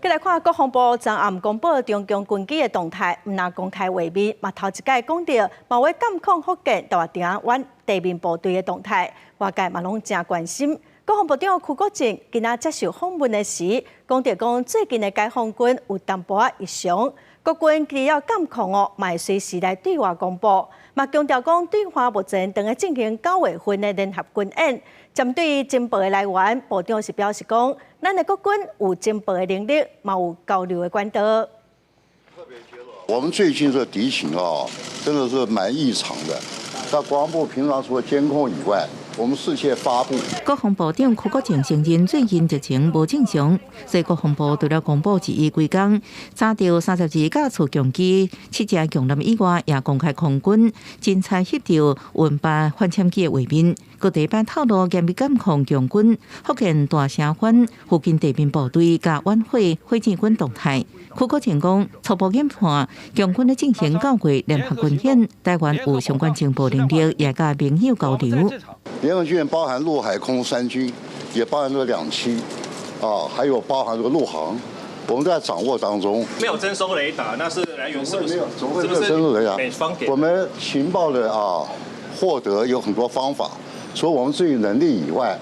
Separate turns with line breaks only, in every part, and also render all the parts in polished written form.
再来看国防部昨暗公布中共军机的动态，唔拿公开画面，嘛头一届讲到，嘛会监控福建大鼎湾地面部队的动态，外界嘛拢真关心。国防部长邱国正今仔接受访问的时，讲最近的解放军有淡薄异常，国军既要监控嘛会随时来对外公布。嘛强调讲，对华目前正在进行9月份的联合军演。针对情报的来源，部长是表示讲，咱的国军有情报的能力，嘛有交流的管道。
我们最近这敌情真的是蛮异常的。那国防部平常除了监控以外，我们事先发布。
国防部长邱国正承认最近疫情无正常，所以国防部除了公布1亿几天查到32架次强机，7架强舰以外，也公开空军侦察翕到运八反潜机的画面。各地办透露严密监控强军福建大城湾附近地面部队甲晚会火箭军动态。邱国正讲，初步研判强军咧进行9月联合军演，台湾有相关情报能力，也甲盟友交流。
联合军演包含陆海空3军，也包含这个2栖，还有包含这个陆航，我们都在掌握当中。
没有征收雷达，那是来源是不是？
没有，怎么会没有征收雷达？
美方给
我们情报的获得有很多方法，除了我们自己能力以外，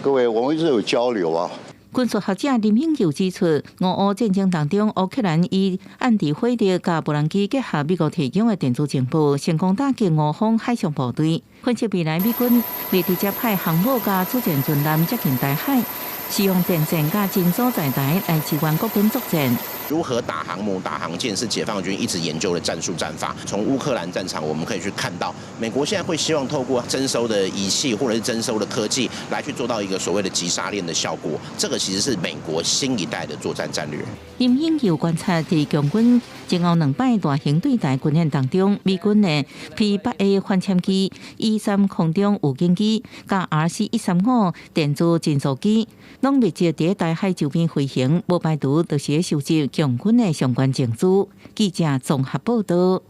各位我们一直有交流啊。
军事学者林永佑指出，俄乌战争当中，乌克兰以暗地火力甲无人机结合美国提供的电子情报，成功打击俄方海上部队。分析未来美军会直接派航母甲主战军舰接近台海，使用电舰甲真所在台来支援国军作战。
如何打航母、打航舰是解放军一直研究的战术战法。从乌克兰战场，我们可以去看到，美国现在会希望透过征收的仪器或者是征收的科技，来去做到一个所谓的急杀链的效果。这个其实是美国新一代的作战战略。
林永佑观察，在强军前后2摆大型对台军演当中，美军的 P-8A 反潜机、E-3空中预警机、加 RC-135电子侦察机，拢密集在台海周边飞行，无排除就是收集强军的相关证据。记者综合报道。